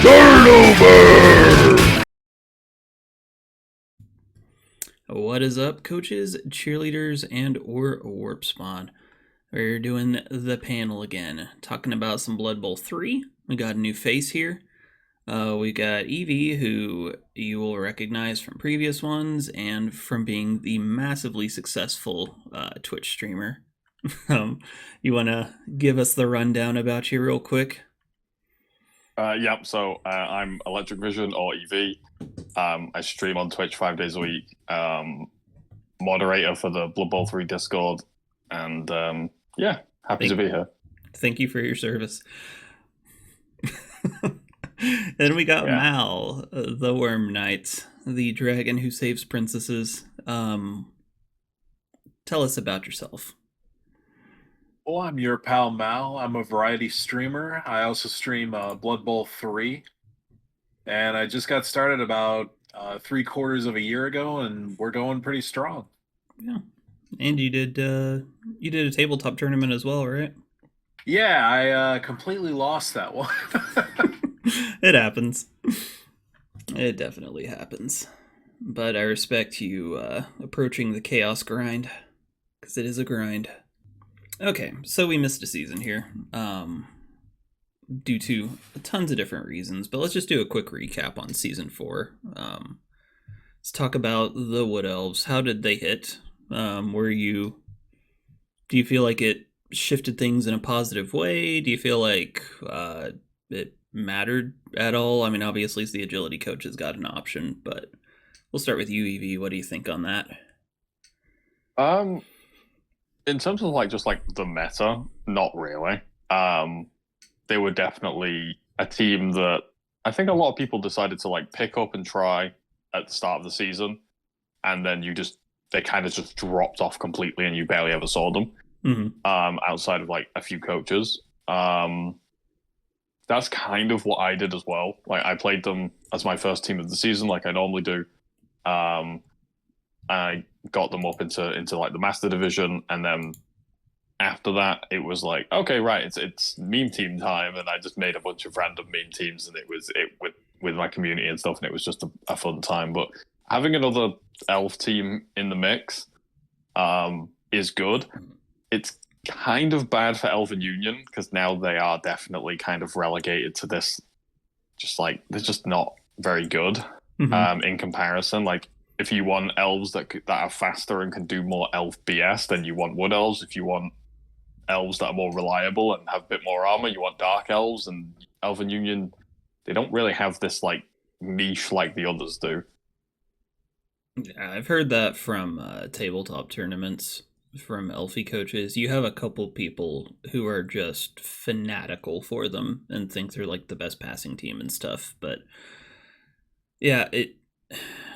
Turnover! What is up, coaches, cheerleaders, and or warp spawn? We're doing the panel again, talking about some Blood Bowl 3. We got a new face here. We got Evie, who you will recognize from previous ones and from being the massively successful Twitch streamer. You want to give us the rundown about you real quick? So I'm Electric Vision or EV. I stream on Twitch 5 days a week. Moderator for the Blood Bowl 3 Discord. And happy to be here. Thank you for your service. Then we got Mal, the Worm Knight, the dragon who saves princesses. Tell us about yourself. Well, I'm your pal Mal. I'm a variety streamer. I also stream Blood Bowl 3. And I just got started about 3/4 of a year ago, and we're going pretty strong. Yeah. And you did a tabletop tournament as well, right? Yeah, I completely lost that one. It happens. It definitely happens. But I respect you approaching the chaos grind, because it is a grind. Okay, so we missed a season here, due to tons of different reasons, but let's just do a quick recap on season 4. Let's talk about the Wood Elves. How did they hit? Do you feel like it shifted things in a positive way? Do you feel like it mattered at all? I mean, obviously, the agility coach has got an option, but we'll start with you, Evie. What do you think on that? In terms of the meta, not really. They were definitely a team that I think a lot of people decided to pick up and try at the start of the season, and then they kind of just dropped off completely, and you barely ever saw them. Mm-hmm. Outside of a few coaches. That's kind of what I did as well. I played them as my first team of the season, like I normally do. I got them up into the Master Division, and then after that, it was okay, right, it's meme team time, and I just made a bunch of random meme teams, and it was with my community and stuff, and it was just a fun time. But having another elf team in the mix is good. It's kind of bad for Elven Union, because now they are definitely kind of relegated to this, they're just not very good. In comparison. If you want elves that are faster and can do more elf BS, then you want Wood Elves. If you want elves that are more reliable and have a bit more armor, you want Dark Elves. And Elven Union, they don't really have this niche like the others do. Yeah, I've heard that from tabletop tournaments from Elfie coaches. You have a couple people who are just fanatical for them and think they're the best passing team and stuff. But yeah,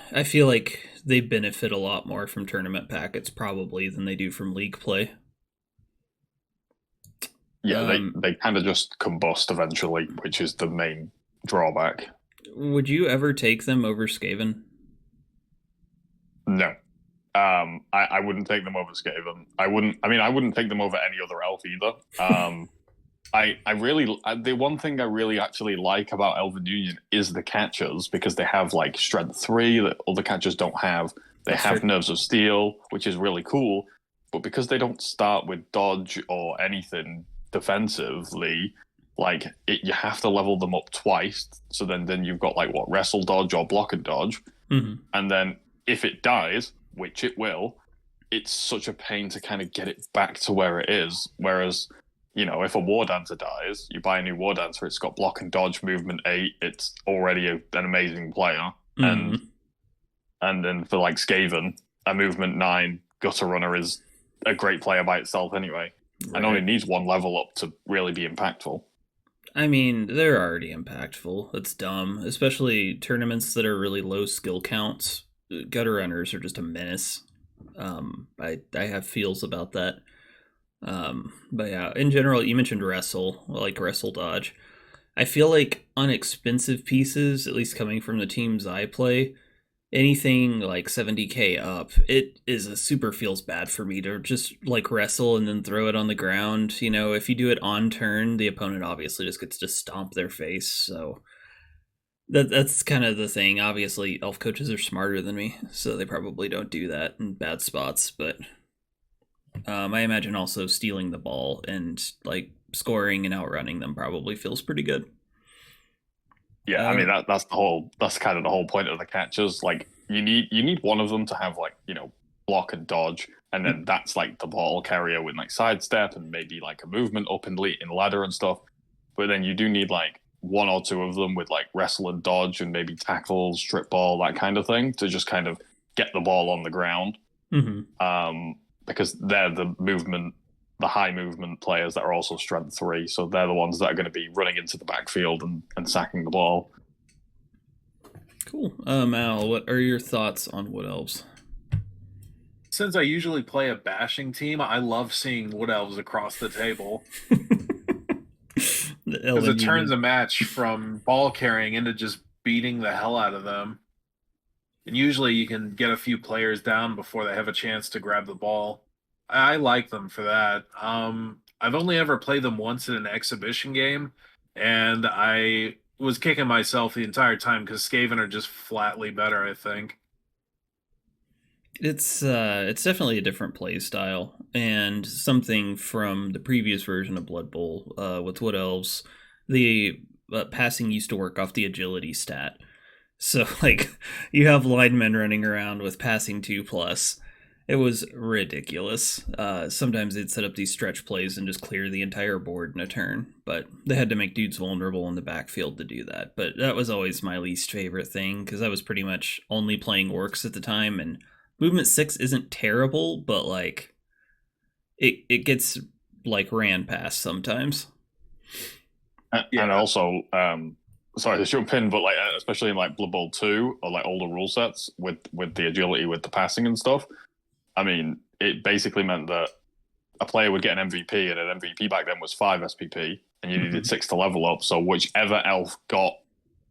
I feel like they benefit a lot more from tournament packets probably than they do from league play. Yeah, they kind of just combust eventually, which is the main drawback. Would you ever take them over Skaven? No. I wouldn't take them over Skaven. I wouldn't take them over any other elf either. The one thing I really actually like about Elven Union is the catchers, because they have strength 3 that other catchers don't have. They have nerves of steel, which is really cool. But because they don't start with dodge or anything defensively, you have to level them up twice. So then you've got wrestle dodge or block and dodge. Mm-hmm. And then if it dies, which it will, it's such a pain to kind of get it back to where it is. Whereas, if a War Dancer dies, you buy a new War Dancer, it's got block and dodge, movement 8, it's already an amazing player. Mm-hmm. And then for Skaven, a movement 9 Gutter Runner is a great player by itself anyway. Right. And only needs one level up to really be impactful. I mean, they're already impactful. It's dumb, especially tournaments that are really low skill counts. Gutter Runners are just a menace. I have feels about that. But yeah, in general, you mentioned wrestle, wrestle dodge. I feel like on expensive pieces, at least coming from the teams I play, anything 70k up, it is a super feels bad for me to just wrestle and then throw it on the ground. If you do it on turn, the opponent obviously just gets to stomp their face. So That's kind of the thing. Obviously, elf coaches are smarter than me, so they probably don't do that in bad spots. But I imagine also stealing the ball and like scoring and outrunning them probably feels pretty good. Yeah, I Uh, mean that's kind of the whole point of the catchers. Like you need one of them to have like, block and dodge, and then that's like the ball carrier with like sidestep and maybe like a movement up in ladder and stuff. But then you do need like one or two of them with like wrestle and dodge and maybe tackle, strip ball, that kind of thing to just kind of get the ball on the ground. mm-hmm. Because they're the high movement players that are also strength 3. So they're the ones that are going to be running into the backfield and sacking the ball. Cool. Al, what are your thoughts on Wood Elves? Since I usually play a bashing team, I love seeing Wood Elves across the table. Because it turns a match from ball carrying into just beating the hell out of them. And usually you can get a few players down before they have a chance to grab the ball. I like them for that. I've only ever played them once in an exhibition game, and I was kicking myself the entire time because Skaven are just flatly better, I think. It's definitely a different play style and something from the previous version of Blood Bowl with Wood Elves. The passing used to work off the agility stat. So like you have linemen running around with passing 2+. It was ridiculous. Sometimes they'd set up these stretch plays and just clear the entire board in a turn, but they had to make dudes vulnerable in the backfield to do that. But that was always my least favorite thing because I was pretty much only playing orcs at the time, and movement 6 isn't terrible, but like it gets like ran past sometimes. And also, sorry to jump in, but like especially in like Blood Bowl 2 or like older rule sets with the agility with the passing and stuff. I mean, it basically meant that a player would get an MVP, and an MVP back then was 5 SPP, and you needed 6 to level up. So whichever elf got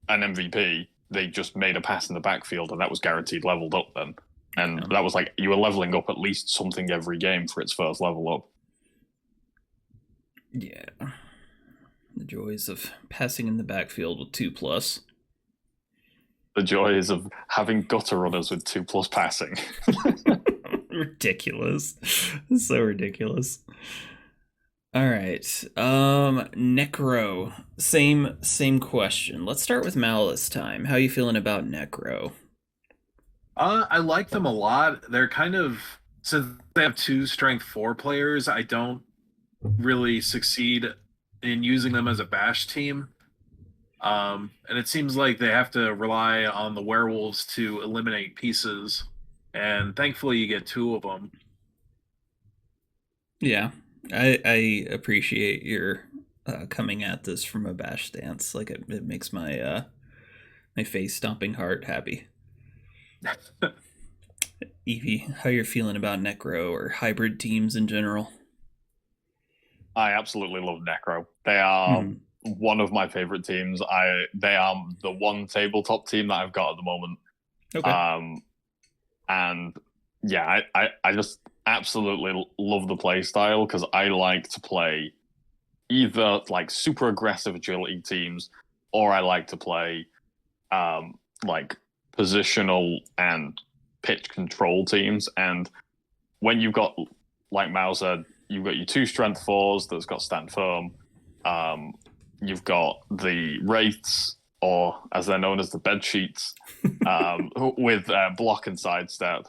an MVP, they just made a pass in the backfield, and that was guaranteed leveled up then. And that was like you were leveling up at least something every game for its first level up. Yeah. The joys of passing in the backfield with 2+. The joys of having gutter runners with 2+ passing. Ridiculous. So ridiculous. All right. Necro. Same question. Let's start with Mal this time. How are you feeling about Necro? I like them a lot. They're kind of, since they have 2 strength 4 players, I don't really succeed in using them as a bash team. And it seems like they have to rely on the werewolves to eliminate pieces. And thankfully you get 2 of them. Yeah, I appreciate your coming at this from a bash stance. Like it makes my my face stomping heart happy. Evie, how you're feeling about Necro or hybrid teams in general? I absolutely love Necro. They are one of my favorite teams. They are the one tabletop team that I've got at the moment. Okay. And yeah, I just absolutely love the play style because I like to play either like super aggressive agility teams, or I like to play like positional and pitch control teams. And when you've got, like Mao said, you've got your 2 strength 4s that's got stand firm. You've got the wraiths, or as they're known as the bed sheets, with block and sidestep.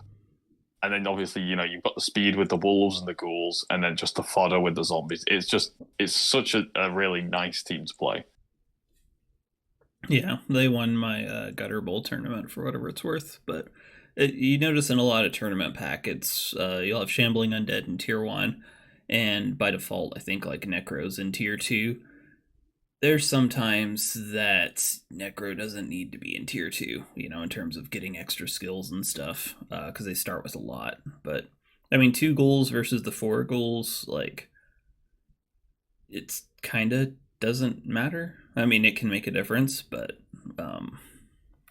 And then obviously, you've got the speed with the wolves and the ghouls, and then just the fodder with the zombies. It's such a really nice team to play. Yeah, they won my Gutter Bowl tournament for whatever it's worth. But you notice in a lot of tournament packets, you'll have Shambling Undead in Tier 1, and by default, I think like Necros in Tier 2. There's sometimes that Necro doesn't need to be in Tier 2, in terms of getting extra skills and stuff, because they start with a lot. But, I mean, 2 goals versus the 4 goals, like, it's kind of doesn't matter. I mean, it can make a difference, but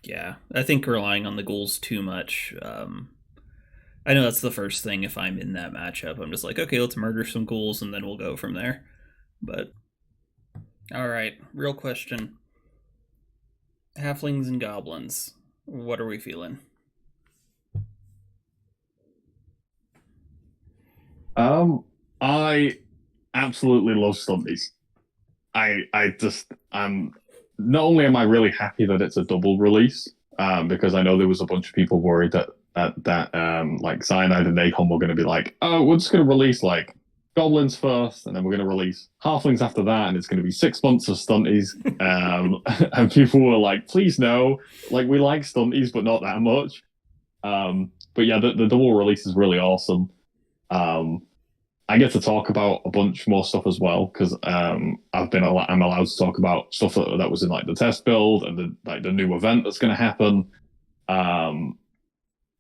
yeah, I think relying on the goals too much. I know that's the first thing if I'm in that matchup. I'm just like, okay, let's murder some ghouls and then we'll go from there. But all right, real question: Halflings and goblins. What are we feeling? I absolutely love stunties. I just not only am I really happy that it's a double release, because I know there was a bunch of people worried that like Cyanide and Nacon were going to be like, oh, we're just going to release like goblins first, and then we're going to release halflings after that, and it's going to be 6 months of stunties. And people were like, please no, like we like stunties, but not that much. But yeah, the double release is really awesome. Um, I get to talk about a bunch more stuff as well because I'm allowed to talk about stuff that was in like the test build and the new event that's going to happen. Um,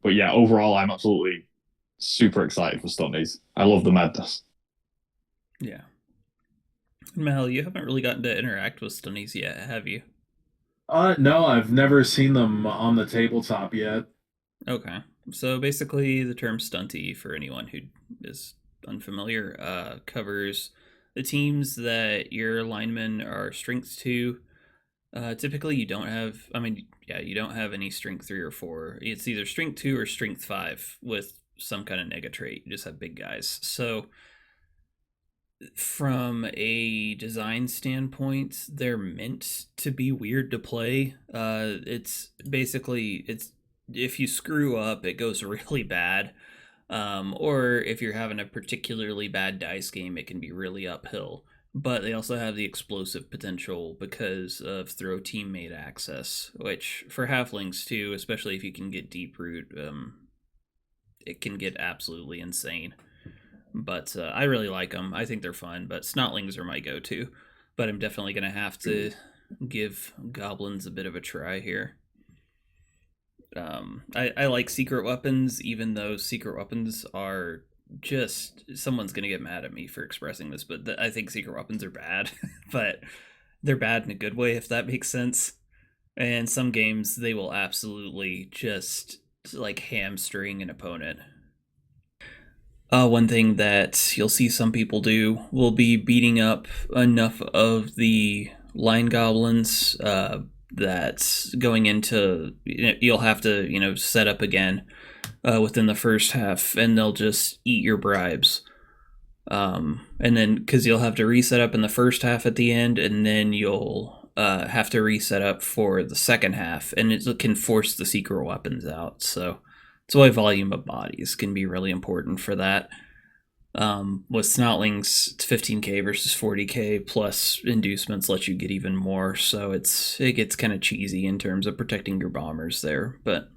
but yeah, overall, I'm absolutely super excited for Stunties. I love the madness. Yeah. Mel, you haven't really gotten to interact with Stunnies yet, have you? No, I've never seen them on the tabletop yet. Okay. So basically, the term stunty, for anyone who is unfamiliar, covers the teams that your linemen are strength 2. Typically, you don't have, I mean, yeah, you don't have any strength 3 or 4. It's either strength 2 or strength 5 with some kind of nega trait. You just have big guys. So from a design standpoint, they're meant to be weird to play. It's basically it's if you screw up, it goes really bad. Or if you're having a particularly bad dice game, it can be really uphill. But they also have the explosive potential because of throw teammate access, which for halflings too, especially if you can get deep root, it can get absolutely insane. But I really like them. I think they're fun. But snotlings are my go-to. But I'm definitely gonna have to give goblins a bit of a try here. I like secret weapons, even though secret weapons are just someone's gonna get mad at me for expressing this, but I think secret weapons are bad, but they're bad in a good way if that makes sense. And some games they will absolutely just like hamstring an opponent. One thing that you'll see some people do will be beating up enough of the line goblins that going into you'll have to set up again within the first half, and they'll just eat your bribes. And then because you'll have to reset up in the first half at the end, and then you'll have to reset up for the second half, and it can force the secret weapons out. So that's why volume of bodies can be really important for that. With Snotlings, it's 15k versus 40k, plus inducements let you get even more, so it gets kind of cheesy in terms of protecting your bombers there. But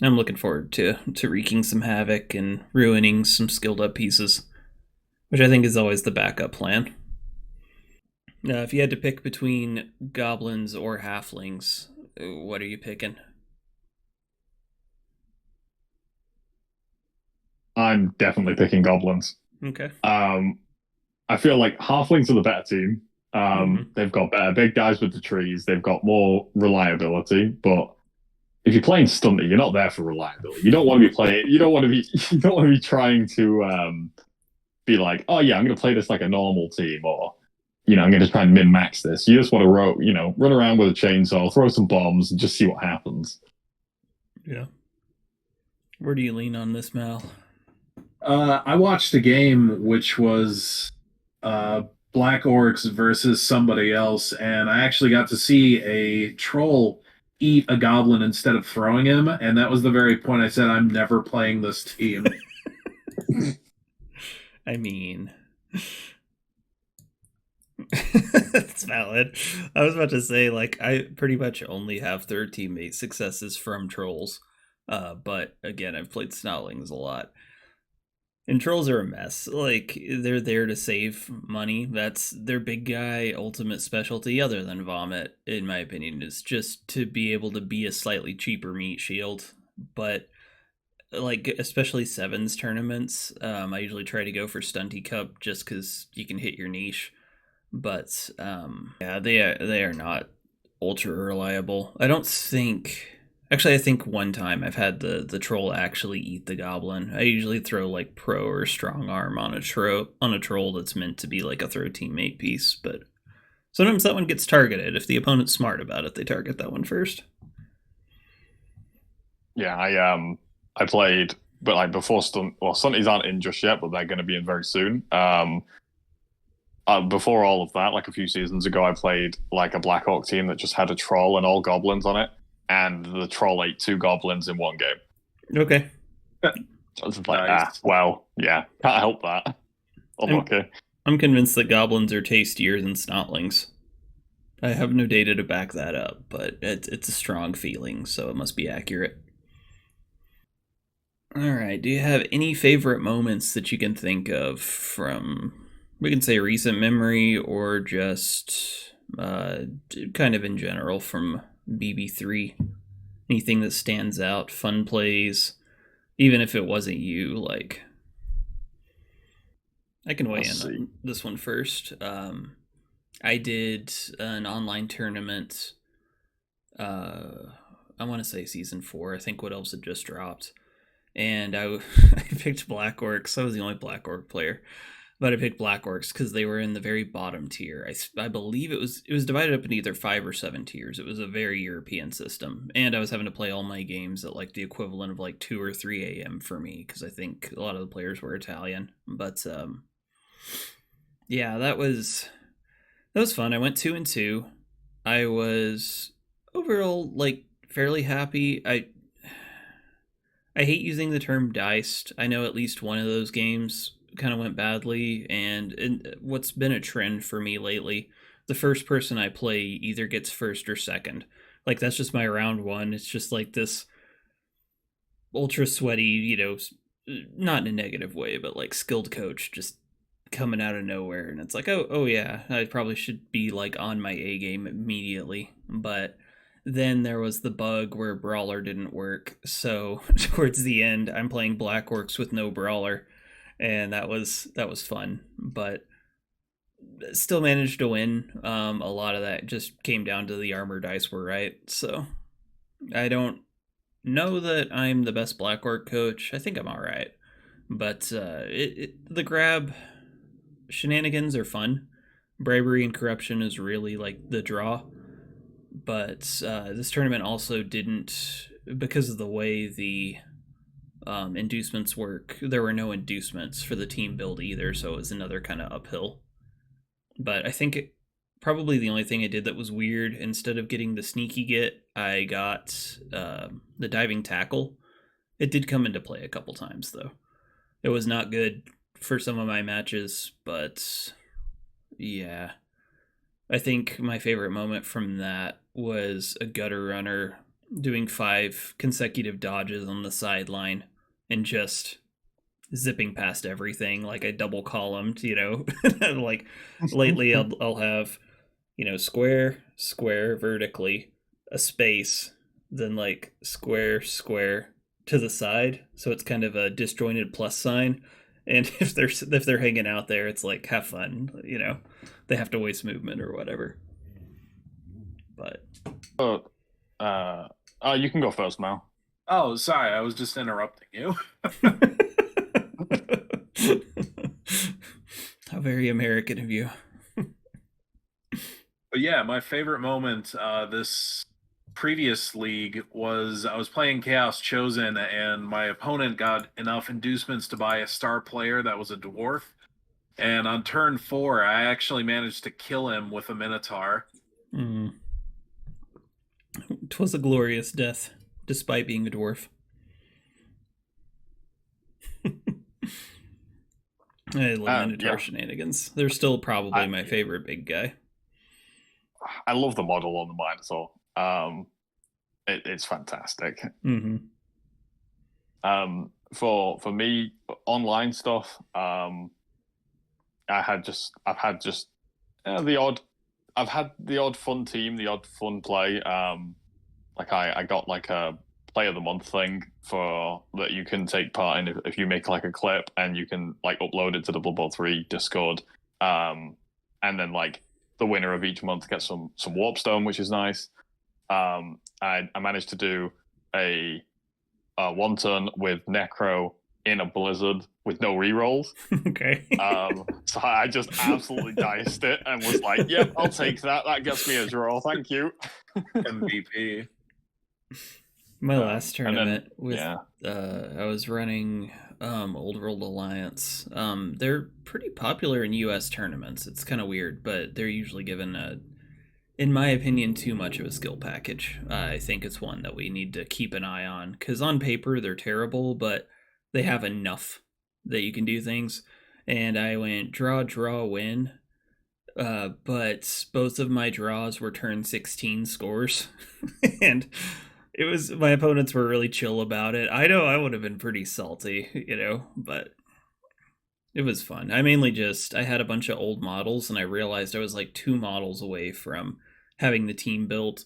I'm looking forward to wreaking some havoc and ruining some skilled up pieces, which I think is always the backup plan. If you had to pick between goblins or halflings, what are you picking? I'm definitely picking goblins. Okay. I feel like halflings are the better team. They've got better big guys with the trees. They've got more reliability. But if you're playing stunty, you're not there for reliability. You don't want to be playing. You don't want to be. You don't want to be trying to be like, oh yeah, I'm going to play this like a normal team, or I'm going to try and min max this. You just want to run around with a chainsaw, throw some bombs, and just see what happens. Yeah. Where do you lean on this, Mal? I watched a game which was Black Orcs versus somebody else, and I actually got to see a troll eat a goblin instead of throwing him, and that was the very point I said I'm never playing this team. I mean, it's valid. I was about to say, like, I pretty much only have third teammate successes from trolls, but again, I've played Snotlings a lot. And trolls are a mess. Like, they're there to save money. That's their big guy ultimate specialty, other than vomit, in my opinion, is just to be able to be a slightly cheaper meat shield. But, like, especially sevens tournaments, I usually try to go for Stunty Cup just because you can hit your niche. But, yeah, they are not ultra reliable. I don't think... Actually, I think one time I've had the troll actually eat the goblin. I usually throw like pro or strong arm on a troll that's meant to be like a throw teammate piece, but Sometimes that one gets targeted. If the opponent's smart about it, they target that one first. Yeah, I played, but like before Stunties aren't in just yet, but they're going to be in very soon. Before all of that, like a few seasons ago, I played like a Black Hawk team that just had a troll and all goblins on it, and the troll ate 2 goblins in one game. Okay. I was like, Nice. well, yeah, can't help that. Unlucky. I'm convinced that goblins are tastier than snotlings. I have no data to back that up, but it's a strong feeling, so it must be accurate. All right. Do you have any favorite moments that you can think of from, we can say, recent memory or just kind of in general from BB3? Anything that stands out, fun plays, even if it wasn't you, like. I can weigh in on this one first. I did an online tournament. I want to say season 4. I think What Elves had just dropped, and I picked Black Orcs. I was the only Black Orc player, but I picked Black Orcs because they were in the very bottom tier. I believe it was divided up in either 5 or 7 tiers. It was a very European system, and I was having to play all my games at like the equivalent of like 2 or 3 a.m. for me because I think a lot of the players were Italian. But yeah, that was fun. I went 2-2. I was overall like fairly happy. I hate using the term diced. I know at least one of those games kind of went badly, and what's been a trend for me lately, the first person I play either gets first or second. Like, that's just my round 1. It's just like this ultra sweaty, not in a negative way, but like skilled coach just coming out of nowhere, and it's like, oh yeah, I probably should be like on my A game immediately. But then there was the bug where Brawler didn't work, so towards the end I'm playing Black Orcs with no Brawler, and that was fun, but still managed to win. A lot of that just came down to the armor dice were right, so I don't know that I'm the best Black Orc coach. I think I'm all right, but the grab shenanigans are fun. Bribery and corruption is really like the draw. But this tournament also didn't, because of the way the inducements work, there were no inducements for the team build either, so it was another kind of uphill. But I think probably the only thing I did that was weird, instead of getting the sneaky get, I got the diving tackle. It did come into play a couple times, though. It was not good for some of my matches, but yeah. I think my favorite moment from that was a gutter runner doing 5 consecutive dodges on the sideline and just zipping past everything like I double columned, like lately I'll have, square, square vertically, a space, then like square, square to the side. So it's kind of a disjointed plus sign. And if they're hanging out there, it's like, have fun, they have to waste movement or whatever. But you can go first, Mal. Oh, sorry, I was just interrupting you. How very American of you. But yeah, my favorite moment this previous league was I was playing Chaos Chosen, and my opponent got enough inducements to buy a star player that was a dwarf. And on turn 4, I actually managed to kill him with a Minotaur. 'Twas a glorious death, despite being a dwarf. I love Minotaur shenanigans. They're still probably my favorite big guy. I love the model on the Minotaur. It's fantastic. Mm-hmm. For me, online stuff, I've had the odd fun team, the odd fun play. Like I got like a play of the month thing for that you can take part in if you make like a clip and you can like upload it to the Blood Bowl 3 Discord. And then like the winner of each month gets some Warpstone, which is nice. I managed to do a 1 turn with Necro in a blizzard with no rerolls. Okay. So I just absolutely diced it and was like, "Yep, I'll take that. That gets me a draw. Thank you." MVP. My last tournament yeah. I was running Old World Alliance. They're pretty popular in US tournaments. It's kind of weird, but they're usually given in my opinion, too much of a skill package. I think it's one that we need to keep an eye on, because on paper they're terrible, but they have enough that you can do things. And I went draw, win. But both of my draws were turn 16 scores. And it was, my opponents were really chill about it. I know I would have been pretty salty, but it was fun. I had a bunch of old models, and I realized I was like 2 models away from having the team built.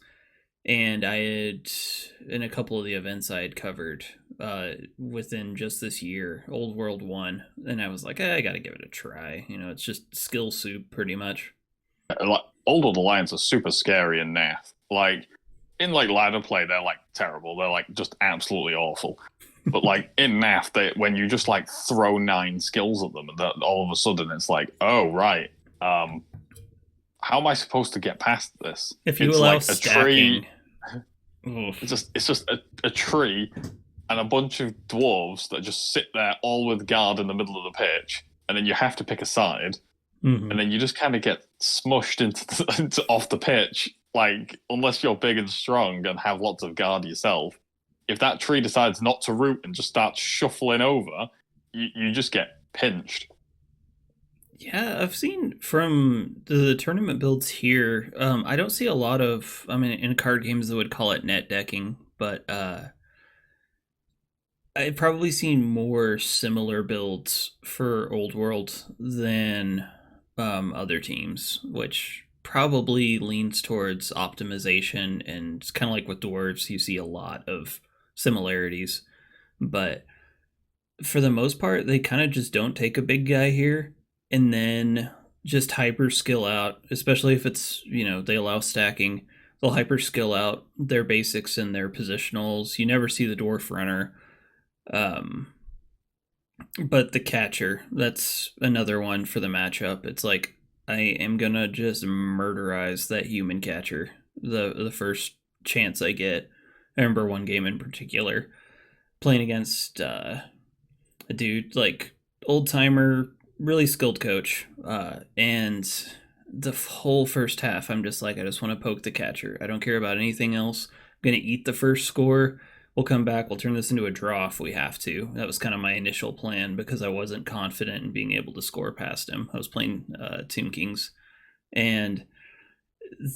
And I had, in a couple of the events I had covered within just this year, Old World 1, and I was like, I gotta give it a try. It's just skill soup, pretty much. Like, Old World Alliance are super scary in NAF. Like, in like ladder play, they're like terrible. They're like just absolutely awful. But like in NAF, when you just like throw 9 skills at them, and all of a sudden it's like, oh right, how am I supposed to get past this? If you it's allow like stacking, a tree. It's just a tree and a bunch of dwarves that just sit there all with guard in the middle of the pitch, and then you have to pick a side, and then you just kind of get smushed into off the pitch. Like, unless you're big and strong and have lots of guard yourself, if that tree decides not to root and just starts shuffling over, you just get pinched. Yeah, I've seen from the tournament builds here, I don't see a lot of, in card games they would call it net decking, but I've probably seen more similar builds for Old World than other teams, which probably leans towards optimization, and it's kind of like with dwarves, you see a lot of similarities. But for the most part, they kind of just don't take a big guy here and then just hyper skill out, especially if it's, they allow stacking. They'll hyper skill out their basics and their positionals. You never see the dwarf runner. But the catcher, that's another one for the matchup. It's like, I am gonna just murderize that human catcher the first chance I get. I remember one game in particular playing against a dude, like old timer, really skilled coach, and the whole first half I'm just like, I just want to poke the catcher. I don't care about anything else. I'm gonna eat the first score. We'll come back. We'll turn this into a draw if we have to. That was kind of my initial plan, because I wasn't confident in being able to score past him. I was playing Tomb Kings. And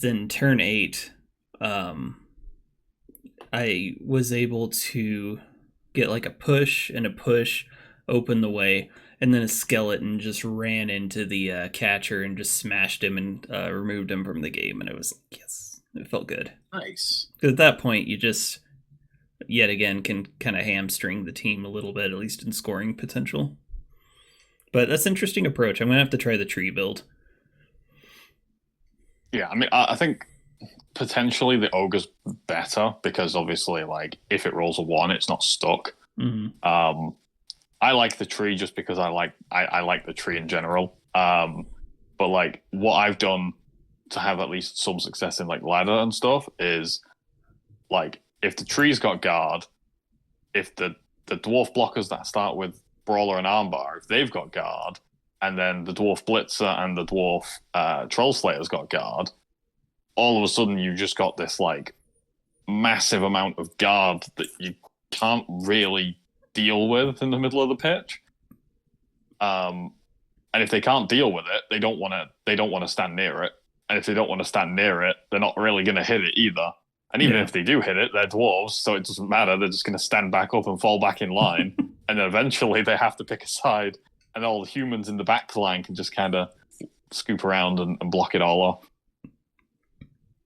then turn 8, I was able to get like a push, open the way, and then a skeleton just ran into the catcher and just smashed him and removed him from the game. And it was like, yes, it felt good. Nice. Because at that point, you just, yet again, can kind of hamstring the team a little bit, at least in scoring potential. But that's an interesting approach. I'm going to have to try the tree build. Yeah, I think potentially the ogre's better, because obviously, like, if it rolls a 1, it's not stuck. Mm-hmm. I like the tree just because I like the tree in general. But like, what I've done to have at least some success in like ladder and stuff is, like, if the tree's got guard, if the dwarf blockers that start with brawler and armbar, if they've got guard, and then the dwarf blitzer and the dwarf troll slayer's got guard, all of a sudden you've just got this like massive amount of guard that you can't really deal with in the middle of the pitch. And if they can't deal with it, they don't want to stand near it. And if they don't want to stand near it, they're not really going to hit it either. And even if they do hit it, they're dwarves, so it doesn't matter. They're just going to stand back up and fall back in line. And then eventually they have to pick a side, and all the humans in the back line can just kind of scoop around and block it all off.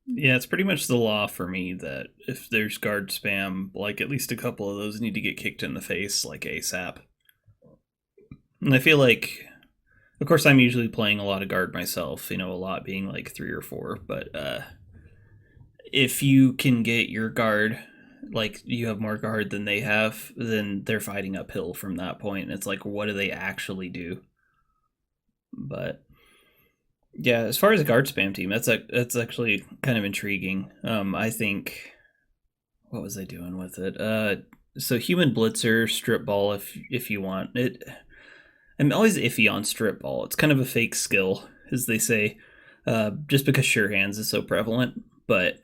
Yeah, it's pretty much the law for me that if there's guard spam, like, at least a couple of those need to get kicked in the face, like, ASAP. And I feel like, of course, I'm usually playing a lot of guard myself, a lot being like 3 or 4, but if you can get your guard like you have more guard than they have, then they're fighting uphill from that point. It's like, what do they actually do? But yeah, as far as a guard spam team, that's actually kind of intriguing. I think, what was I doing with it? So human blitzer, strip ball, if you want it. I'm always iffy on strip ball. It's kind of a fake skill, as they say, just because sure hands is so prevalent. But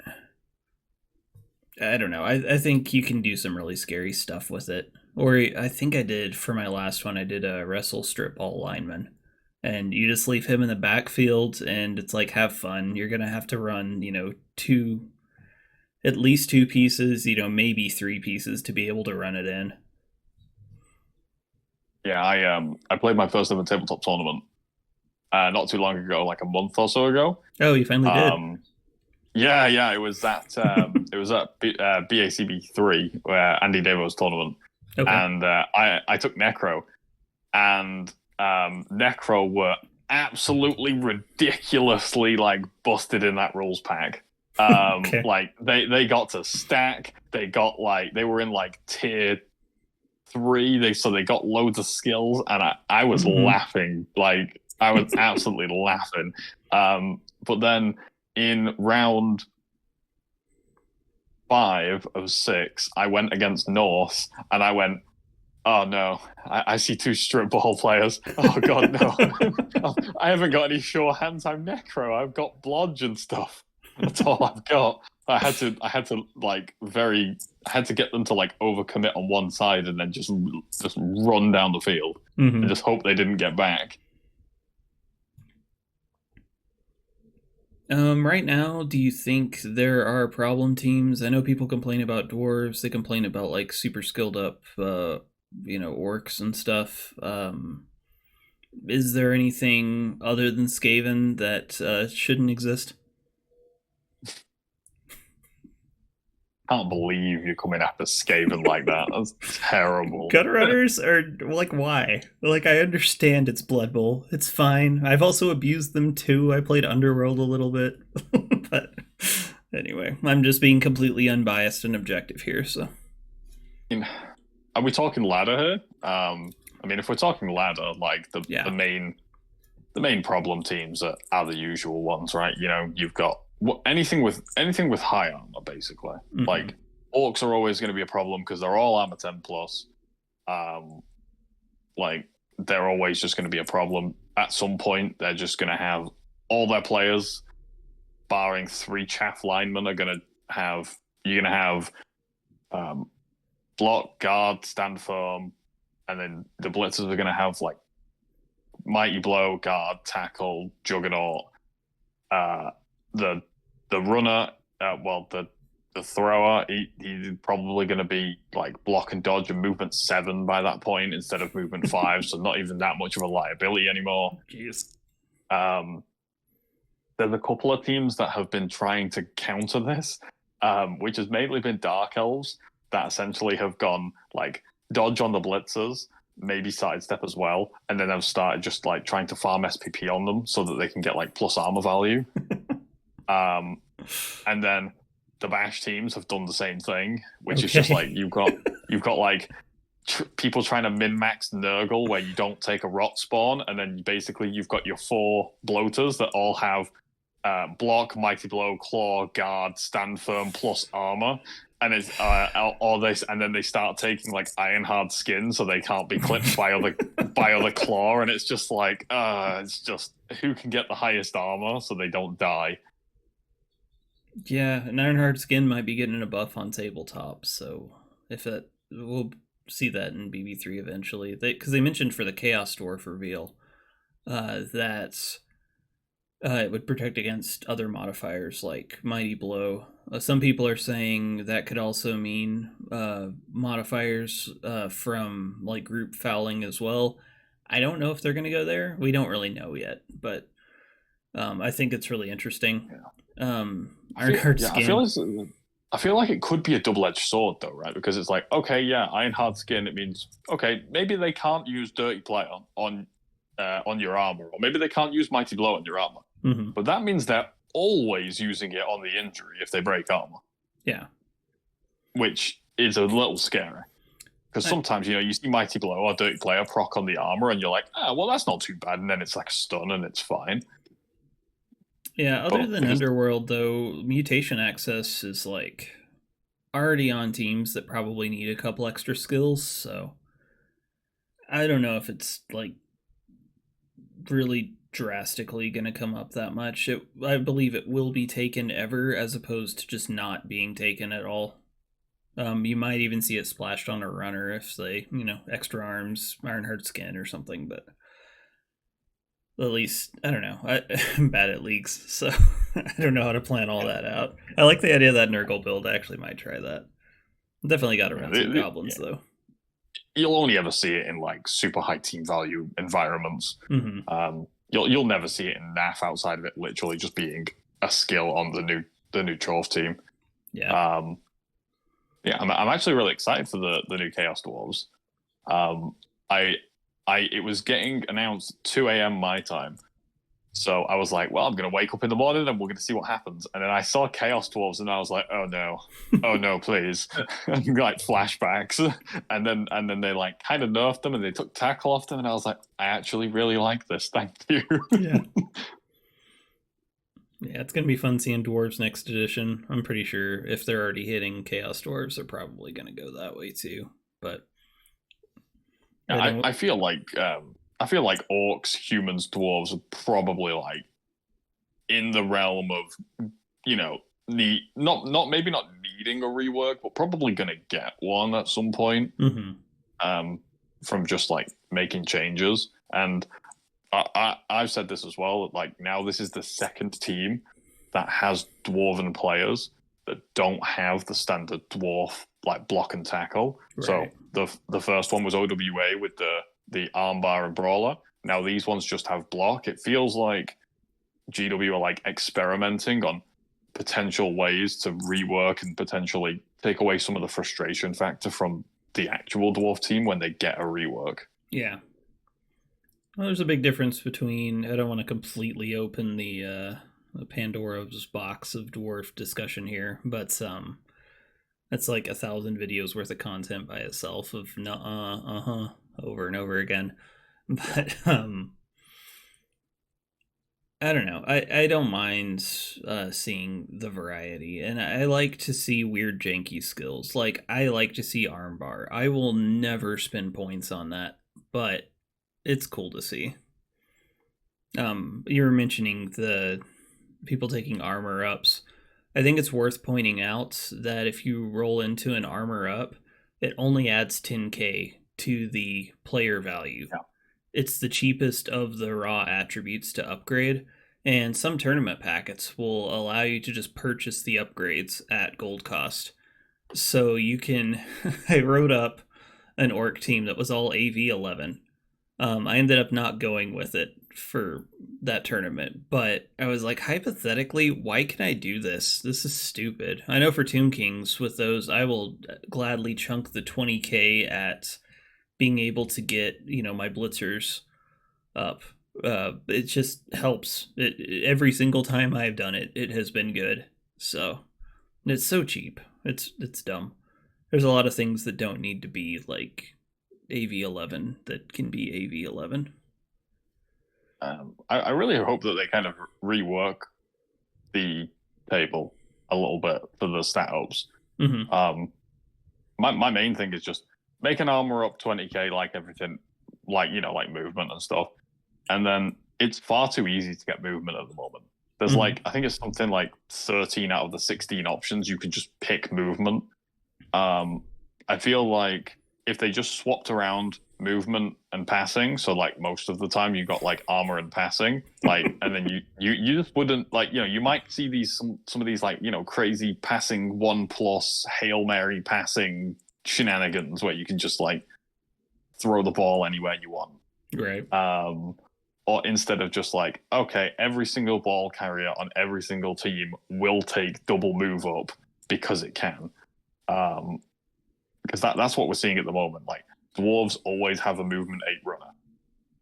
I don't know. I think you can do some really scary stuff with it. Or I think I did for my last one. I did a wrestle strip ball lineman, and you just leave him in the backfield, and it's like, have fun. You're gonna have to run, at least two pieces, maybe three pieces to be able to run it in. Yeah, I played my first ever tabletop tournament not too long ago, like a month or so ago. Oh, you finally did. Yeah, it was at BACB 3 where Andy Davo's tournament, Okay. and I took Necro, and Necro were absolutely ridiculously like busted in that rules pack. Okay. Like they got to stack, they were in like tier 3, they got loads of skills, and I was laughing, like I was absolutely laughing. But then in round 5 of 6, I went against North, and I went, oh no, I see 2 strip ball players. Oh god, no. I haven't got any sure hands. I'm Necro. I've got blodge and stuff. That's all I've got. I had to get them to like overcommit on one side and then just run down the field and just hope they didn't get back. Right now, do you think there are problem teams? I know people complain about dwarves. They complain about like super skilled up, orcs and stuff. Is there anything other than Skaven that shouldn't exist? Can't believe you're coming after Skaven like that. That's terrible. Gutter runners are like, why? Like, I understand it's Blood Bowl. It's fine. I've also abused them too. I played Underworld a little bit. But anyway, I'm just being completely unbiased and objective here, so. Are we talking ladder here? If we're talking ladder, like the main problem teams are the usual ones, right? You've got anything with high armor, basically. Like orcs are always going to be a problem because they're all armor 10 plus. Like they're always just going to be a problem. At some point, they're just going to have all their players, barring 3 chaff linemen, are going to have. You're going to have block, guard, stand firm, and then the blitzers are going to have like mighty blow, guard, tackle, juggernaut. The runner, the thrower, he's probably going to be like block and dodge and movement 7 by that point instead of movement 5, so not even that much of a liability anymore. Jeez. There's a couple of teams that have been trying to counter this, which has mainly been Dark Elves that essentially have gone like dodge on the blitzers, maybe sidestep as well, and then have started just like trying to farm SPP on them so that they can get like plus armor value. And then the bash teams have done the same thing, which is just like you've got like people trying to min-max Nurgle where you don't take a rot spawn, and then basically you've got your 4 bloaters that all have block, mighty blow, claw, guard, stand firm plus armor, and it's and then they start taking like iron hard skin so they can't be clipped by other claw, and it's just like it's just who can get the highest armor so they don't die. Yeah, an Ironheart skin might be getting a buff on tabletop, so we'll see that in BB3 eventually. Because they mentioned for the Chaos Dwarf reveal that it would protect against other modifiers like Mighty Blow. Some people are saying that could also mean modifiers from like group fouling as well. I don't know if they're going to go there. We don't really know yet, but I think it's really interesting. Ironheart skin. I feel like it could be a double-edged sword though, right? Because it's like, okay, yeah, Ironheart skin. It means okay, maybe they can't use Dirty Play on your armor, or maybe they can't use Mighty Blow on your armor. But that means they're always using it on the injury if they break armor. Yeah. which is a little scary. Because sometimes, you see Mighty Blow or Dirty Player proc on the armor, and you're like, well, that's not too bad. And then it's like a stun, and it's fine. Yeah, other than Underworld, though, mutation access is like already on teams that probably need a couple extra skills. So I don't know if it's like really drastically going to come up that much. I believe it will be taken ever, as opposed to just not being taken at all. You might even see it splashed on a runner if they, extra arms, Ironheart skin or something, but at least, I don't know. I'm bad at leagues, so I don't know how to plan all that out. I like the idea of that Nurgle build. I actually might try that. Definitely got to run some goblins, though. You'll only ever see it in like super high team value environments. Mm-hmm. You'll never see it in NAF outside of it literally just being a skill on the new Trove team. Yeah. I'm actually really excited for the new Chaos Dwarves. It was getting announced 2 a.m. my time. So I was like, well, I'm going to wake up in the morning and we're going to see what happens. And then I saw Chaos Dwarves and I was like, oh no, please. Like flashbacks. And then they like kind of nerfed them and they took tackle off them. And I was like, I actually really like this. Thank you. Yeah. Yeah, it's going to be fun seeing Dwarves next edition. I'm pretty sure if they're already hitting Chaos Dwarves, they're probably going to go that way too. But I feel like orcs, humans, dwarves are probably like in the realm of not needing a rework, but probably gonna get one at some point. Mm-hmm. From just like making changes. And I've said this as well. Like now, this is the second team that has dwarven players that don't have the standard dwarf like block and tackle. Right. So the first one was OWA with the armbar and brawler. Now these ones just have block. It feels like GW are like experimenting on potential ways to rework and potentially take away some of the frustration factor from the actual dwarf team when they get a rework. Yeah. Well, there's a big difference between, I don't want to completely open the Pandora's box of dwarf discussion here, but that's like 1,000 videos worth of content by itself of over and over again. But I don't know. I don't mind seeing the variety, and I like to see weird janky skills. Like I like to see armbar. I will never spend points on that, but it's cool to see. You were mentioning the people taking armor ups. I think it's worth pointing out that if you roll into an armor up, it only adds 10k to the player value. Yeah. It's the cheapest of the raw attributes to upgrade, and some tournament packets will allow you to just purchase the upgrades at gold cost. So you can... I wrote up an orc team that was all AV11. I ended up not going with it for that tournament, but I was like, hypothetically, why can I do this? This is stupid. I know for Tomb Kings, with those, I will gladly chunk the 20k at being able to get, my blitzers up. It just helps. Every single time I've done it, it has been good. So it's so cheap. It's dumb. There's a lot of things that don't need to be like AV11 that can be AV11. I really hope that they kind of rework the table a little bit for the stat ups. Mm-hmm. My main thing is just make an armor up 20k like everything, like movement and stuff, and then it's far too easy to get movement at the moment. There's I think it's something like 13 out of the 16 options you can just pick movement. I feel like if they just swapped around movement and passing, so like most of the time you got like armor and passing, like, and then you just wouldn't like, you might see these some of these like, crazy passing 1+ Hail Mary passing shenanigans where you can just like throw the ball anywhere you want. Right. Or instead of just like, okay, every single ball carrier on every single team will take double move up because it can. Because that's what we're seeing at the moment. Like, dwarves always have a movement 8 runner.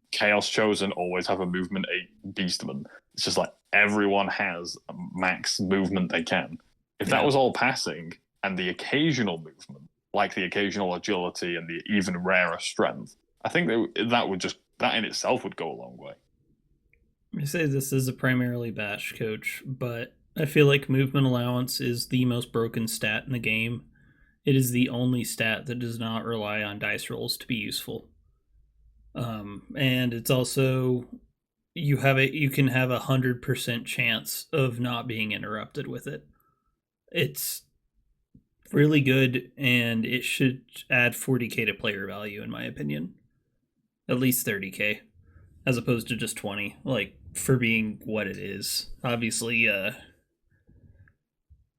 Chaos Chosen always have a movement 8 beastman. It's just like everyone has a max movement they can. If that was all passing and the occasional movement, like the occasional agility and the even rarer strength, I think that in itself would go a long way. I say this is a primarily bash coach, but I feel like movement allowance is the most broken stat in the game. It is the only stat that does not rely on dice rolls to be useful. And it's also you can have 100% chance of not being interrupted with it. It's really good, and it should add 40k to player value, in my opinion. At least 30k, as opposed to just 20, like, for being what it is. Obviously,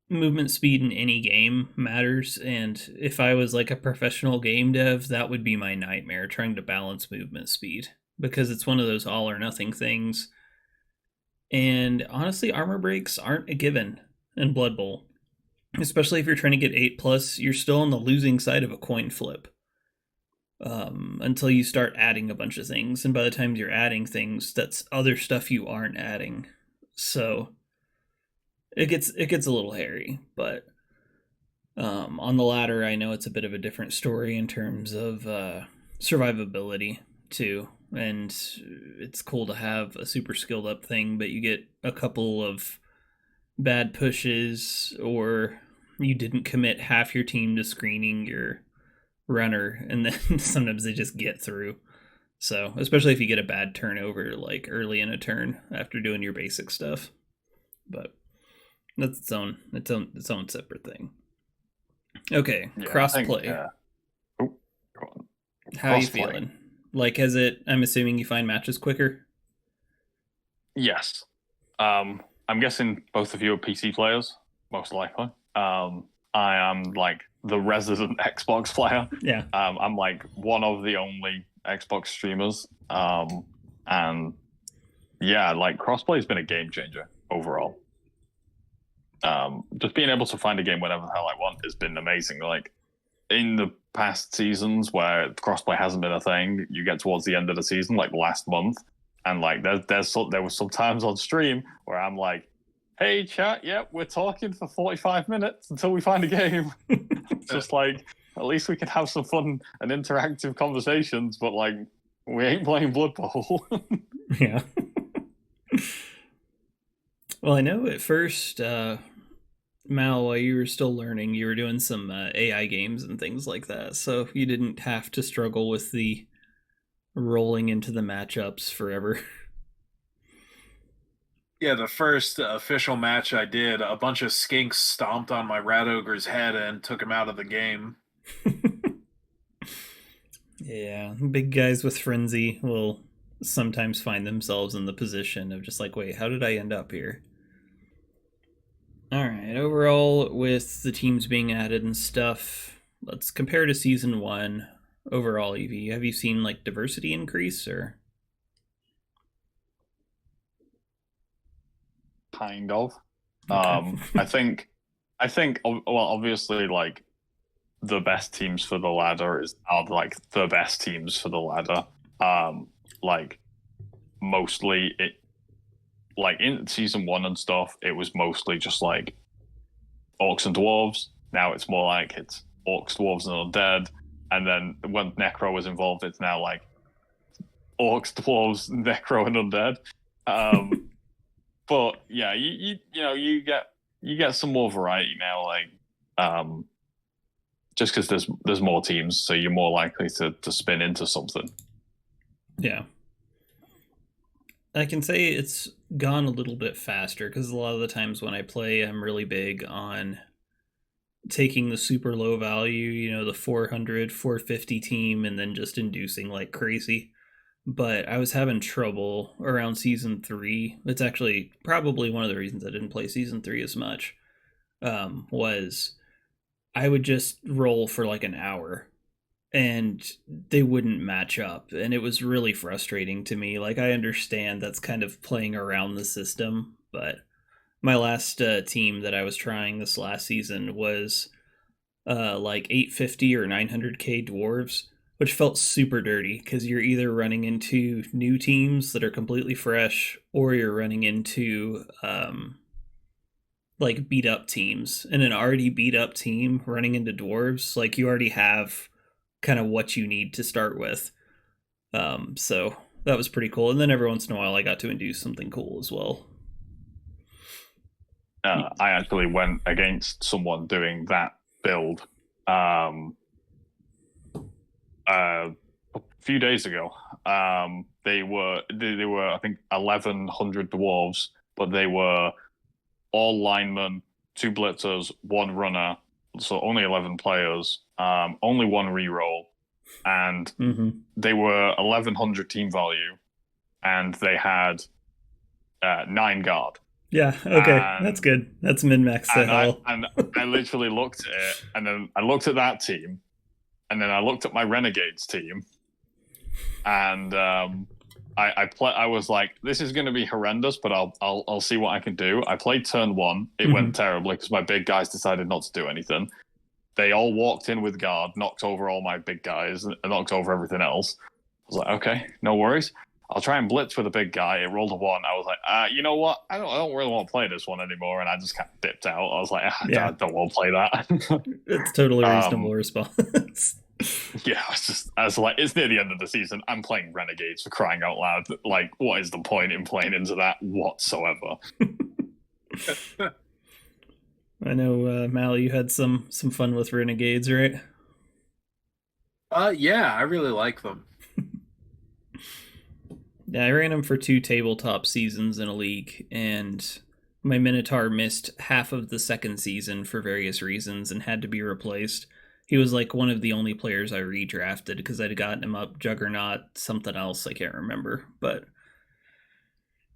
movement speed in any game matters, and if I was like a professional game dev, that would be my nightmare, trying to balance movement speed, because it's one of those all or nothing things. And honestly, armor breaks aren't a given in Blood Bowl. Especially if you're trying to get 8+, you're still on the losing side of a coin flip. Until you start adding a bunch of things, and by the time you're adding things, that's other stuff you aren't adding. So it gets a little hairy, but on the ladder, I know it's a bit of a different story in terms of survivability too, and it's cool to have a super skilled up thing, but you get a couple of bad pushes, or you didn't commit half your team to screening your runner, and then sometimes they just get through. So especially if you get a bad turnover like early in a turn after doing your basic stuff, but that's its own separate thing. Okay, yeah, crossplay. How are you feeling? Like, has it? I'm assuming you find matches quicker. Yes. I'm guessing both of you are PC players, most likely. I am like the resident Xbox player. Yeah. I'm like one of the only Xbox streamers. And yeah, like crossplay has been a game changer overall. Just being able to find a game whenever the hell I want has been amazing. Like in the past seasons where crossplay hasn't been a thing, you get towards the end of the season, like last month, and like there was some times on stream where I'm like, "Hey chat, yep, we're talking for 45 minutes until we find a game." Just like at least we can have some fun and interactive conversations, but like we ain't playing Blood Bowl. Yeah. Well, I know at first, Mal, while you were still learning, you were doing some AI games and things like that, so you didn't have to struggle with the rolling into the matchups forever. Yeah, the first official match I did, a bunch of skinks stomped on my rat ogre's head and took him out of the game. Yeah, big guys with frenzy will sometimes find themselves in the position of just like, wait, how did I end up here? All right, overall, with the teams being added and stuff, let's compare to season 1. Overall, Evie, have you seen like diversity increase or? Kind of. Okay. I think, well, obviously, like the best teams for the ladder are like the best teams for the ladder. Like mostly it, like in season 1 and stuff, it was mostly just like orcs and dwarves. Now it's more like it's orcs, dwarves, and undead. And then when Necro was involved, it's now like orcs, dwarves, Necro, and undead. But yeah, you know you get some more variety now, like just because there's more teams, so you're more likely to spin into something. Yeah. I can say it's gone a little bit faster because a lot of the times when I play, I'm really big on taking the super low value, you know, the 400, 450 team, and then just inducing like crazy. But I was having trouble around season 3. It's actually probably one of the reasons I didn't play season 3 as much. Was I would just roll for like an hour and they wouldn't match up, and it was really frustrating to me. Like, I understand that's kind of playing around the system, but my last team that I was trying this last season was like 850 or 900k dwarves, which felt super dirty because you're either running into new teams that are completely fresh, or you're running into like beat up teams, and an already beat up team running into dwarves, like you already have kind of what you need to start with. So that was pretty cool. And then every once in a while I got to induce something cool as well. I actually went against someone doing that build a few days ago. They were I think 1,100 dwarves, but they were all linemen, 2 blitzers, 1 runner, so only 11 players, only 1 reroll, and they were 1,100 team value, and they had 9 guard. Yeah, okay, that's good. That's min-max to hell. I literally looked at it, and then I looked at that team, and then I looked at my Renegades team, and I was like, this is going to be horrendous, but I'll see what I can do. I played turn 1. It went terribly because my big guys decided not to do anything. They all walked in with guard, knocked over all my big guys, and knocked over everything else. I was like, okay, no worries. I'll try and blitz with a big guy. It rolled a 1. I was like, you know what? I don't really want to play this one anymore, and I just kind of dipped out. I was like, I don't want to play that. It's totally reasonable response. Yeah, I was like, it's near the end of the season. I'm playing Renegades, for crying out loud. Like, what is the point in playing into that whatsoever? I know, Mal, you had some fun with Renegades, right? Yeah, I really like them. Yeah, I ran him for 2 tabletop seasons in a league, and my Minotaur missed half of the second season for various reasons and had to be replaced. He was like one of the only players I redrafted because I'd gotten him up Juggernaut, something else I can't remember. But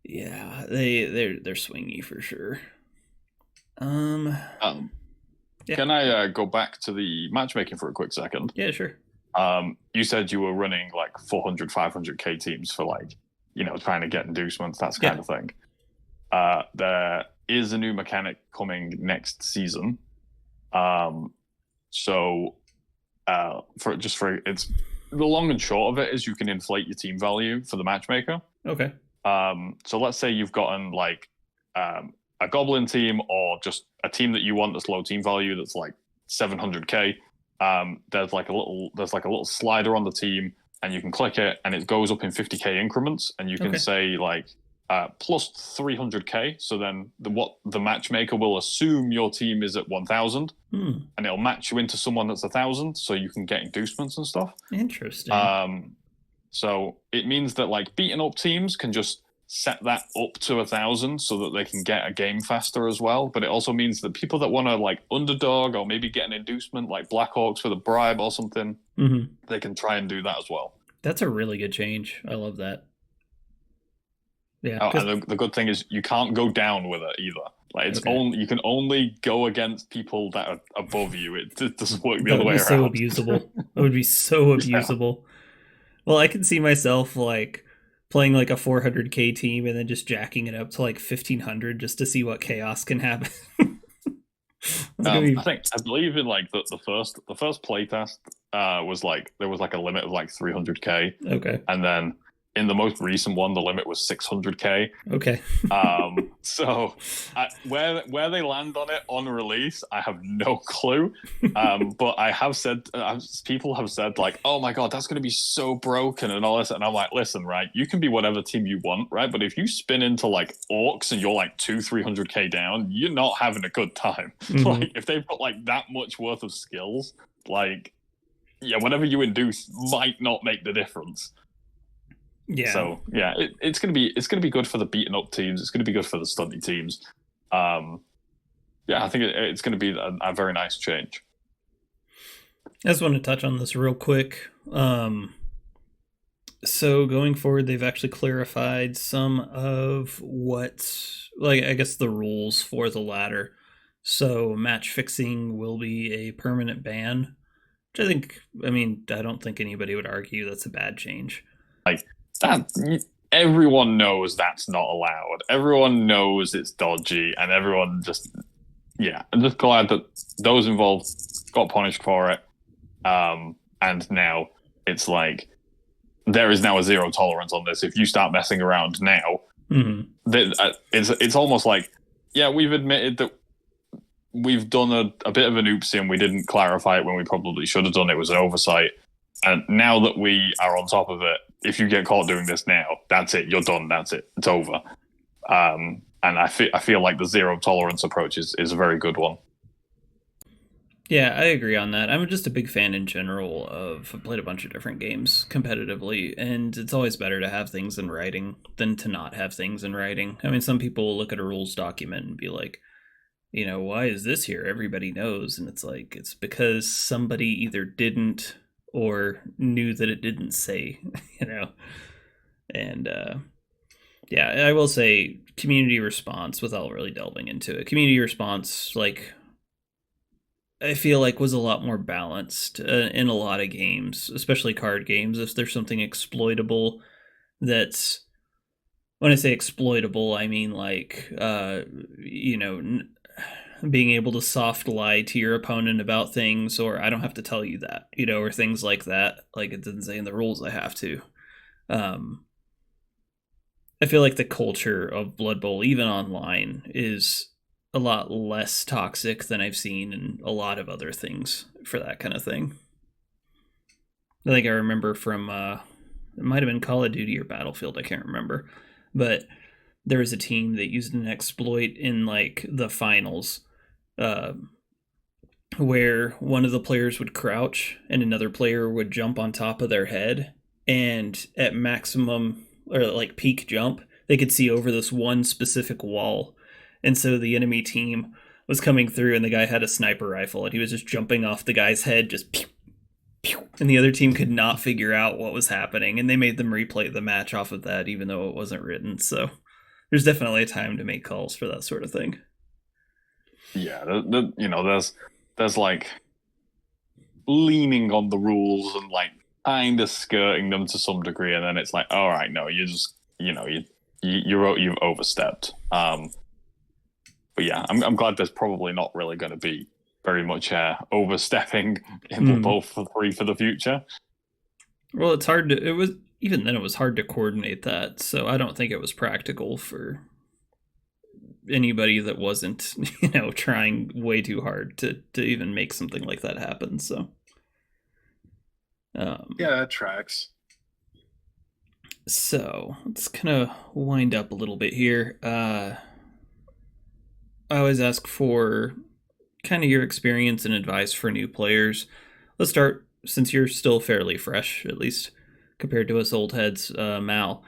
yeah, they're swingy for sure. Yeah. Can I go back to the matchmaking for a quick second? Yeah, sure. You said you were running like 400, 500k teams for like, trying to get inducements, that kind of thing. There is a new mechanic coming next season. So it's the long and short of it is you can inflate your team value for the matchmaker. Okay. So let's say you've gotten like a goblin team or just a team that you want that's low team value that's like 700k. There's like a little slider on the team, and you can click it, and it goes up in 50k increments, and you can say like plus 300k. So then the matchmaker will assume your team is at 1,000, and it'll match you into someone that's 1,000, so you can get inducements and stuff. Interesting. So it means that like beaten up teams can just set that up to 1,000 so that they can get a game faster as well. But it also means that people that want to like underdog or maybe get an inducement like Blackhawks with a bribe or something, they can try and do that as well. That's a really good change. I love that. Yeah. And the good thing is you can't go down with it either. Like it's only you can only go against people that are above you. It doesn't work the other way around. So abusable. It would be so abusable. Well, I can see myself like playing like a 400k team and then just jacking it up to like 1,500 just to see what chaos can happen. I believe in like the first playtest was like there was like a limit of like 300k. Okay. And then in the most recent one, the limit was 600k. Okay. So where they land on it on release, I have no clue. But I have said, people have said like, oh my God, that's going to be so broken and all this. And I'm like, listen, right, you can be whatever team you want, right? But if you spin into like orcs and you're like 300k down, you're not having a good time. Like if they've got like that much worth of skills, like, yeah, whatever you induce might not make the difference. Yeah. So yeah, it's gonna be good for the beaten up teams. It's gonna be good for the stunty teams. Yeah, I think it's gonna be a very nice change. I just want to touch on this real quick. So going forward, they've actually clarified some of what, like, I guess the rules for the ladder. So match fixing will be a permanent ban, which I don't think anybody would argue that's a bad change. Like that, everyone knows that's not allowed. Everyone knows it's dodgy, and everyone I'm just glad that those involved got punished for it. And now it's like there is now a zero tolerance on this. If you start messing around now, it's almost like, yeah, we've admitted that we've done a bit of an oopsie and we didn't clarify it when we probably should have done. It was an oversight. And now that we are on top of it, if you get caught doing this now, that's it. You're done. That's it. It's over. And I feel like the zero tolerance approach is a very good one. Yeah, I agree on that. I'm just a big fan in general of I've played a bunch of different games competitively, and it's always better to have things in writing than to not have things in writing. I mean, some people look at a rules document and be like, why is this here? Everybody knows. And it's like, it's because somebody either didn't or knew that it didn't say, And yeah, I will say community response without really delving into it. Community response, like, I feel like was a lot more balanced in a lot of games, especially card games. If there's something exploitable that's, when I say exploitable, I mean like, being able to soft lie to your opponent about things, or I don't have to tell you that, or things like that. Like it doesn't say in the rules I have to. I feel like the culture of Blood Bowl, even online, is a lot less toxic than I've seen in a lot of other things for that kind of thing. I think I remember from it might have been Call of Duty or Battlefield, I can't remember, but there was a team that used an exploit in like the finals, where one of the players would crouch and another player would jump on top of their head, and at maximum or like peak jump, they could see over this one specific wall. And so the enemy team was coming through, and the guy had a sniper rifle, and he was just jumping off the guy's head, just pew, pew. And the other team could not figure out what was happening, and they made them replay the match off of that, even though it wasn't written. So there's definitely a time to make calls for that sort of thing. Yeah, there's like leaning on the rules and like kind of skirting them to some degree, and then it's like, all right, no, you just you've overstepped. But yeah, I'm glad there's probably not really going to be very much overstepping in both 3 for the future. Well, it's hard to. It was even then. It was hard to coordinate that, so I don't think it was practical for anybody that wasn't, trying way too hard to even make something like that happen. So, yeah, that tracks. So let's kind of wind up a little bit here. I always ask for kind of your experience and advice for new players. Let's start, since you're still fairly fresh, at least compared to us old heads, Mal.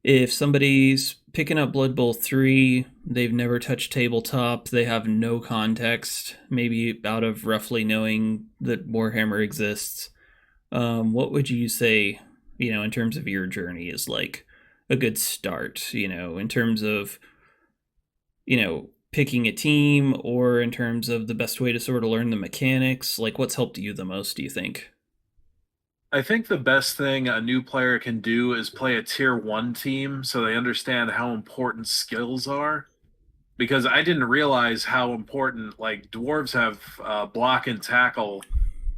If somebody's picking up Blood Bowl 3, they've never touched tabletop, they have no context, maybe out of roughly knowing that Warhammer exists, what would you say, in terms of your journey is like a good start, in terms of, picking a team, or in terms of the best way to sort of learn the mechanics? Like, what's helped you the most, do you think? I think the best thing a new player can do is play a tier 1 team so they understand how important skills are. Because I didn't realize how important, like, dwarves have block and tackle,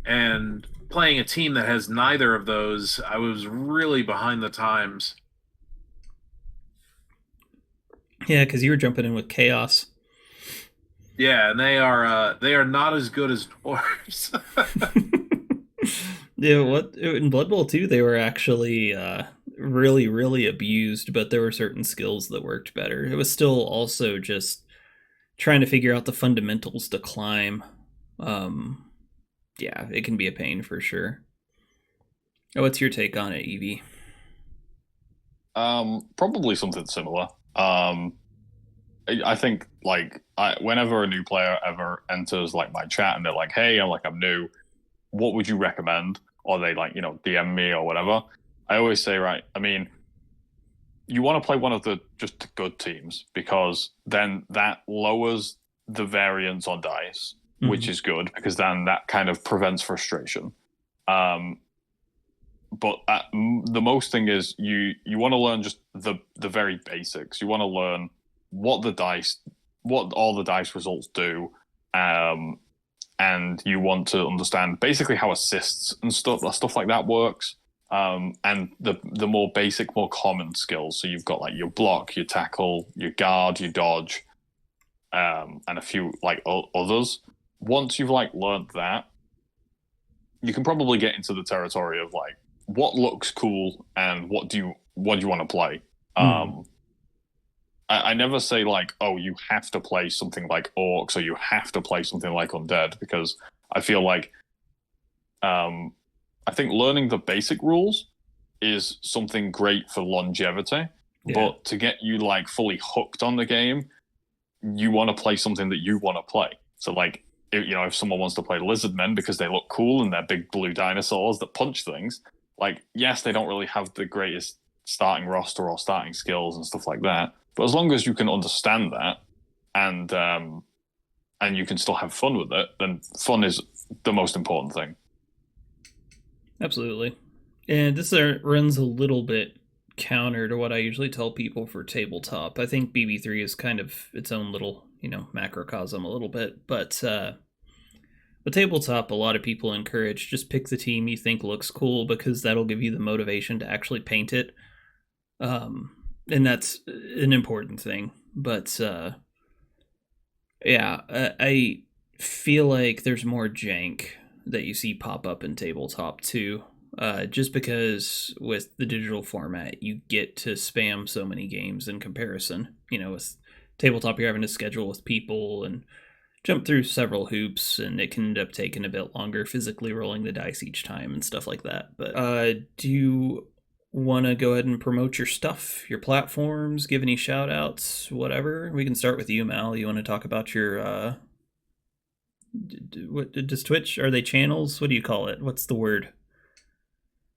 and playing a team that has neither of those, I was really behind the times. Yeah, because you were jumping in with chaos. Yeah, and they are not as good as dwarves. Yeah, what in Blood Bowl 2 they were actually really, really abused, but there were certain skills that worked better. It was still also just trying to figure out the fundamentals to climb. Yeah, it can be a pain for sure. What's your take on it, Evie? Probably something similar. I think whenever a new player ever enters like my chat and they're like, "Hey, I'm new. What would you recommend?" Or they DM me or whatever. I always say, right, I mean, you want to play one of the just good teams, because then that lowers the variance on dice, which is good, because then that kind of prevents frustration. But the most thing is you want to learn just the very basics. You want to learn what all the dice results do, and you want to understand basically how assists and stuff like that works, and the more basic, more common skills. So you've got like your block, your tackle, your guard, your dodge, and a few like others. Once you've like learned that, you can probably get into the territory of like what looks cool and what do you want to play. Mm. I never say like, oh, you have to play something like orcs or you have to play something like undead, because I feel like I think learning the basic rules is something great for longevity, Yeah. but to get you like fully hooked on the game, you want to play something that you want to play. So like, if someone wants to play lizard men because they look cool and they're big blue dinosaurs that punch things, like yes, they don't really have the greatest starting roster or starting skills and stuff like that. But as long as you can understand that and you can still have fun with it, then fun is the most important thing. Absolutely. And this runs a little bit counter to what I usually tell people for tabletop. I think BB3 is kind of its own little, macrocosm a little bit. But with tabletop, a lot of people encourage just pick the team you think looks cool because that'll give you the motivation to actually paint it. And that's an important thing. But yeah, I feel like there's more jank that you see pop up in tabletop too. Just because with the digital format, you get to spam so many games in comparison. With tabletop, you're having to schedule with people and jump through several hoops, and it can end up taking a bit longer physically rolling the dice each time and stuff like that. But do you want to go ahead and promote your stuff, your platforms, give any shout outs, whatever? We can start with you, Mal. You want to talk about your what does Twitch, are they channels? What do you call it? What's the word?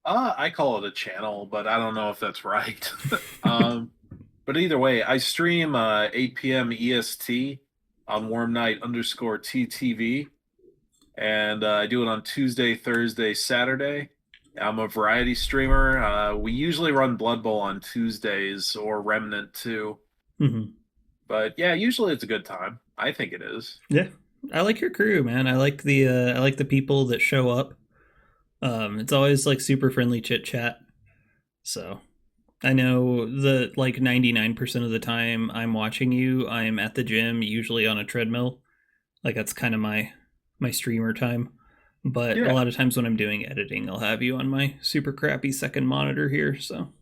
I call it a channel, but I don't know if that's right. But either way, I stream 8 p.m. EST on WarmNight_TTV, and I do it on Tuesday, Thursday, Saturday. I'm a variety streamer. We usually run Blood Bowl on Tuesdays or Remnant too. Mm-hmm. But yeah, usually it's a good time. I think it is. Yeah, I like your crew, man. I like the people that show up. It's always like super friendly chit chat. So I know that like 99% of the time I'm watching you, I'm at the gym, usually on a treadmill. Like that's kind of my streamer time. But a Yeah. lot of times when I'm doing editing, I'll have you on my super crappy second monitor here. So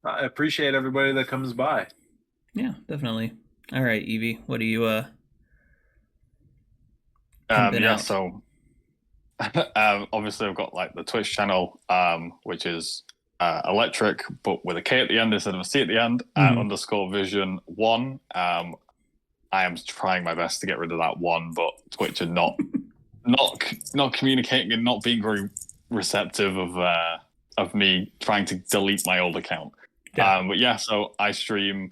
I appreciate everybody that comes by. yeah, definitely. All right, Evie, what do you Yeah, out? so obviously I've got like the Twitch channel, which is electric, but with a K at the end instead of a C at the end, _vision1. I am trying my best to get rid of that one, but Twitch are not communicating and not being very receptive of me trying to delete my old account. Yeah. But yeah, so I stream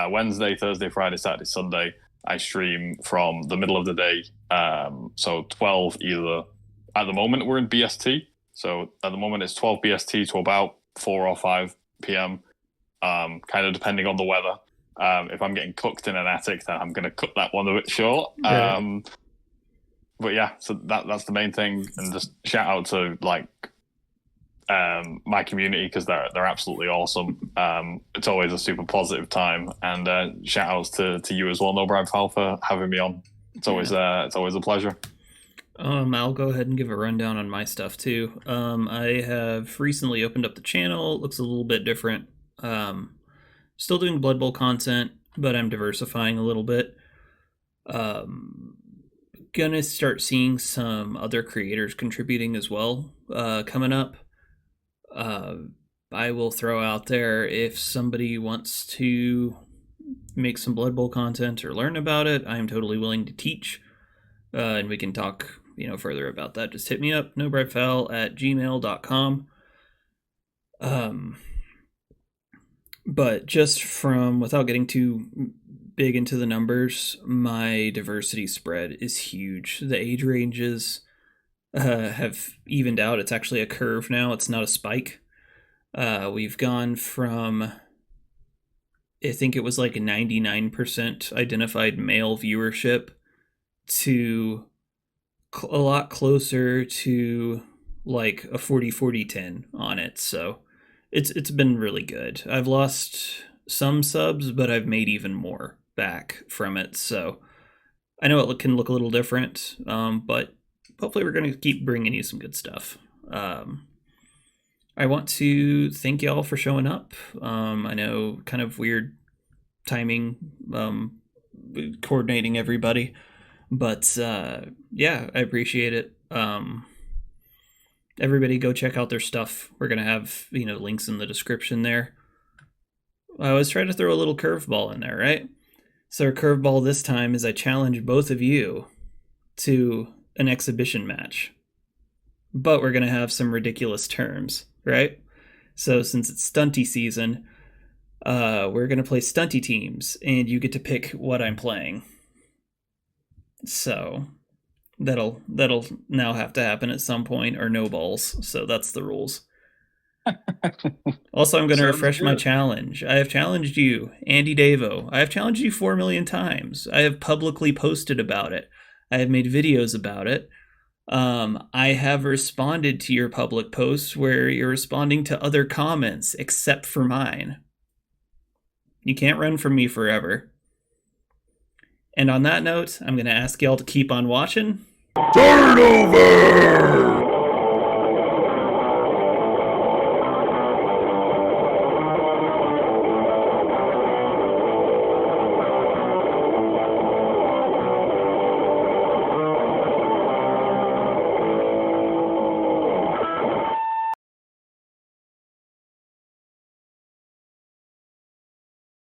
Wednesday, Thursday, Friday, Saturday, Sunday. I stream from the middle of the day, so 12 either. At the moment, we're in BST, so at the moment it's 12 BST to about 4 or 5 p.m., kind of depending on the weather. If I'm getting cooked in an attic, then I'm going to cut that one a bit short. Right. But yeah, so that's the main thing, and just shout out to like my community because they're absolutely awesome. It's always a super positive time, and shout outs to you as well, No Bribe Foul, for having me on. It's always a pleasure. I'll go ahead and give a rundown on my stuff too. I have recently opened up the channel. It looks a little bit different. Still doing Blood Bowl content, but I'm diversifying a little bit. Gonna start seeing some other creators contributing as well coming up. I will throw out there, if somebody wants to make some Blood Bowl content or learn about it, I am totally willing to teach, and we can talk further about that. Just hit me up, nobrightfowl@gmail.com. But just from, without getting too big into the numbers, my diversity spread is huge. The age ranges have evened out. It's actually a curve now. It's not a spike. We've gone from, I think it was like a 99% identified male viewership to a lot closer to like a 40-40-10 on it. So it's been really good. I've lost some subs, but I've made even more. back from it. So I know it can look a little different, but hopefully we're going to keep bringing you some good stuff. I want to thank y'all for showing up. I know kind of weird timing, coordinating everybody, but yeah, I appreciate it. Everybody go check out their stuff. We're going to have, links in the description there. I always try to throw a little curveball in there, right? So our curveball this time is I challenge both of you to an exhibition match. But we're going to have some ridiculous terms, right? So since it's stunty season, we're going to play stunty teams, and you get to pick what I'm playing. So that'll now have to happen at some point, or no balls. So that's the rules. Also, I'm going to refresh my challenge. I have challenged you, Andy Davo. I have challenged you 4 million times. I have publicly posted about it. I have made videos about it. I have responded to your public posts where you're responding to other comments except for mine. You can't run from me forever. And on that note, I'm going to ask y'all to keep on watching. Turnover!